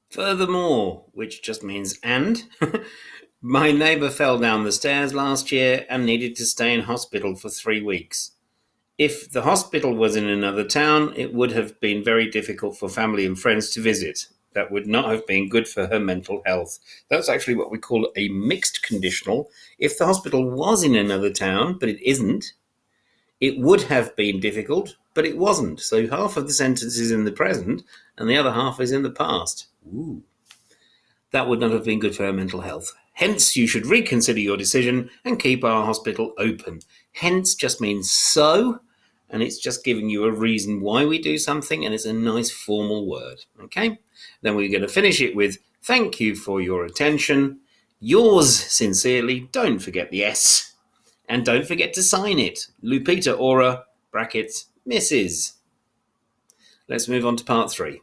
Furthermore, which just means and, my neighbour fell down the stairs last year and needed to stay in hospital for 3 weeks. If the hospital was in another town, it would have been very difficult for family and friends to visit. That would not have been good for her mental health. That's actually what we call a mixed conditional. If the hospital was in another town, but it isn't, it would have been difficult, but it wasn't. So half of the sentence is in the present and the other half is in the past. Ooh. That would not have been good for her mental health. Hence, you should reconsider your decision and keep our hospital open. Hence just means so, and it's just giving you a reason why we do something, and it's a nice formal word. Okay? Then we're going to finish it with thank you for your attention. Yours sincerely, don't forget the S, and don't forget to sign it. Lupita Ora, brackets, Mrs. Let's move on to part 3.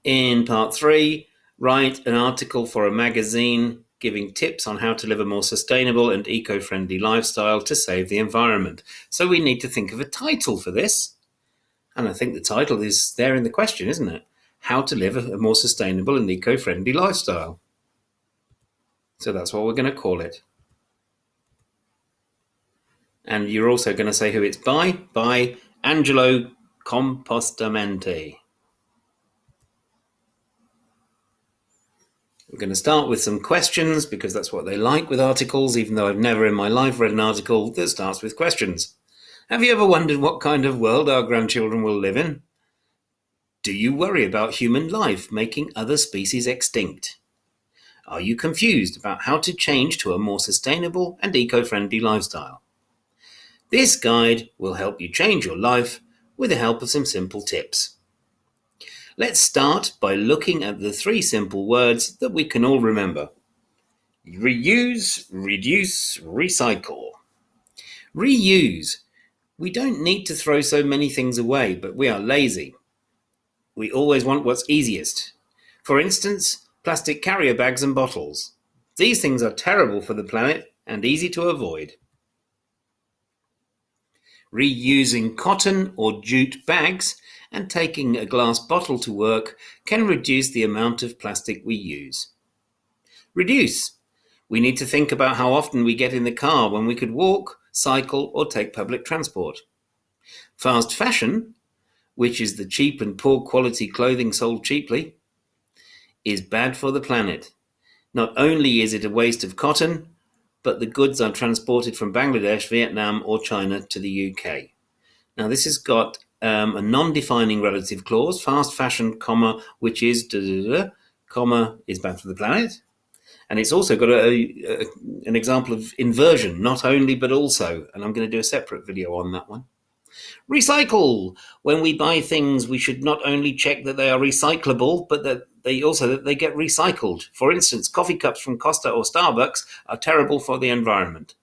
In part 3, write an article for a magazine giving tips on how to live a more sustainable and eco-friendly lifestyle to save the environment. So we need to think of a title for this. And I think the title is there in the question, isn't it? How to live a more sustainable and eco-friendly lifestyle. So that's what we're going to call it. And you're also going to say who it's by Angelo Compostamente. We're going to start with some questions because that's what they like with articles, even though I've never in my life read an article that starts with questions. Have you ever wondered what kind of world our grandchildren will live in? Do you worry about human life making other species extinct? Are you confused about how to change to a more sustainable and eco-friendly lifestyle? This guide will help you change your life with the help of some simple tips. Let's start by looking at the 3 simple words that we can all remember. Reuse, reduce, recycle. Reuse. We don't need to throw so many things away, but we are lazy. We always want what's easiest. For instance, plastic carrier bags and bottles. These things are terrible for the planet and easy to avoid. Reusing cotton or jute bags and taking a glass bottle to work can reduce the amount of plastic we use. Reduce. We need to think about how often we get in the car when we could walk, cycle, or take public transport. Fast fashion, which is the cheap and poor quality clothing sold cheaply, is bad for the planet. Not only is it a waste of cotton, but the goods are transported from Bangladesh, Vietnam, or China to the UK. Now, this has got a non-defining relative clause, fast fashion, comma, which is, comma, is bad for the planet. And it's also got an example of inversion, not only, but also. And I'm going to do a separate video on that one. Recycle. When we buy things, we should not only check that they are recyclable, but that they get recycled. For instance, coffee cups from Costa or Starbucks are terrible for the environment.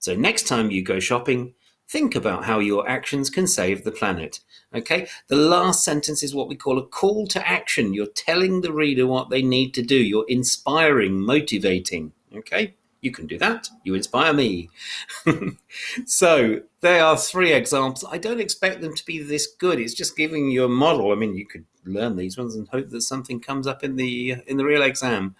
So next time you go shopping, think about how your actions can save the planet. Okay? The last sentence is what we call a call to action. You're telling the reader what they need to do. You're inspiring, motivating. Okay? You can do that. You inspire me. So there are 3 examples. I don't expect them to be this good. It's just giving you a model. I mean, you could learn these ones and hope that something comes up in the real exam.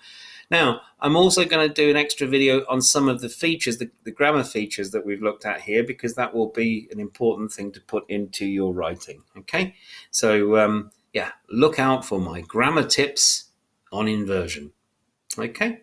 Now, I'm also going to do an extra video on some of the features, the grammar features that we've looked at here, because that will be an important thing to put into your writing. Okay? So, look out for my grammar tips on inversion. Okay?